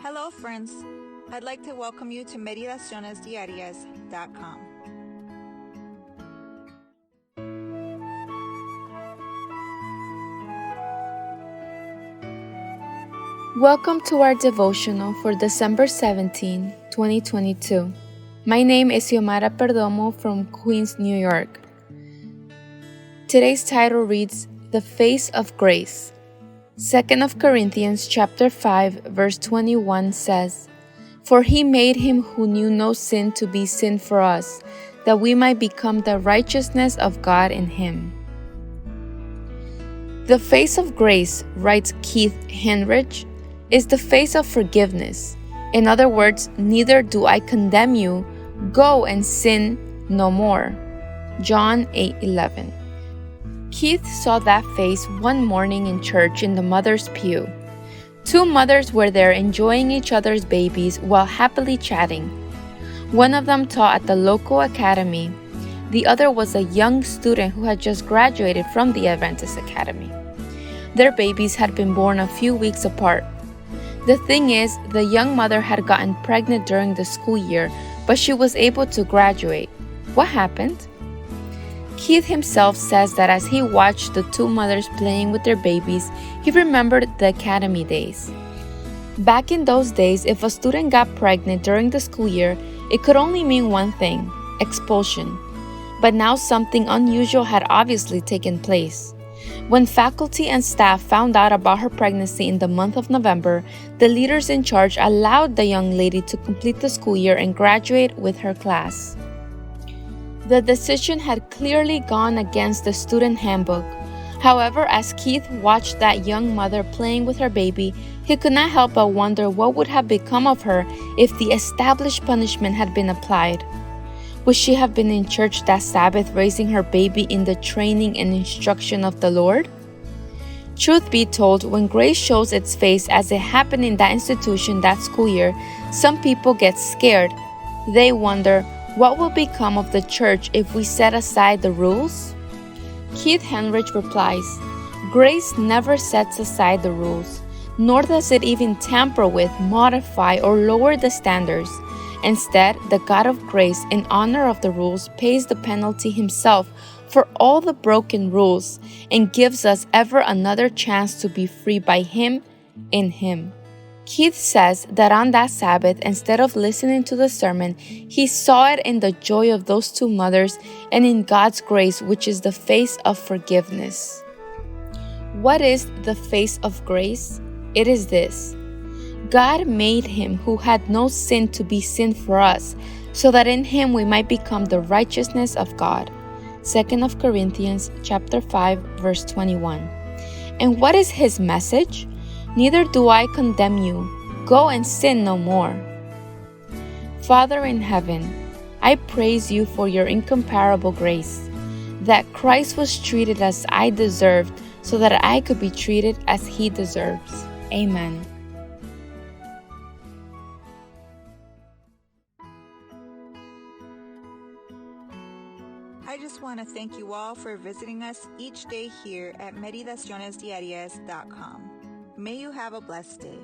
Hello friends, I'd like to welcome you to Meditaciones Diarias.com. Welcome to our devotional for December 17, 2022. My name is Xiomara Perdomo from Queens, New York. Today's title reads, The Face of Grace. 2 Corinthians chapter 5, verse 21 says, For he made him who knew no sin to be sin for us, that we might become the righteousness of God in him. The face of grace, writes Keith Henrich, is the face of forgiveness. In other words, neither do I condemn you, go and sin no more. John 8:11. Keith saw that face one morning in church in the mother's pew. Two mothers were there enjoying each other's babies while happily chatting. One of them taught at the local academy. The other was a young student who had just graduated from the Adventist Academy. Their babies had been born a few weeks apart. The thing is, the young mother had gotten pregnant during the school year, but she was able to graduate. What happened? Keith himself says that as he watched the two mothers playing with their babies, he remembered the academy days. Back in those days, if a student got pregnant during the school year, it could only mean one thing: expulsion. But now something unusual had obviously taken place. When faculty and staff found out about her pregnancy in the month of November, the leaders in charge allowed the young lady to complete the school year and graduate with her class. The decision had clearly gone against the student handbook. However, as Keith watched that young mother playing with her baby, he could not help but wonder what would have become of her if the established punishment had been applied. Would she have been in church that Sabbath raising her baby in the training and instruction of the Lord? Truth be told, when grace shows its face as it happened in that institution that school year, some people get scared. They wonder, what will become of the church if we set aside the rules? Keith Henrich replies, Grace never sets aside the rules, nor does it even tamper with, modify, or lower the standards. Instead, the God of grace, in honor of the rules, pays the penalty himself for all the broken rules and gives us ever another chance to be free by him in him. Keith says that on that Sabbath, instead of listening to the sermon, he saw it in the joy of those two mothers and in God's grace, which is the face of forgiveness. What is the face of grace? It is this: God made him who had no sin to be sin for us, so that in him we might become the righteousness of God. 2 Corinthians chapter 5, verse 21. And what is his message? Neither do I condemn you. Go and sin no more. Father in heaven, I praise you for your incomparable grace, that Christ was treated as I deserved, so that I could be treated as he deserves. Amen. I just want to thank you all for visiting us each day here at Meditacionesdiarias.com. May you have a blessed day.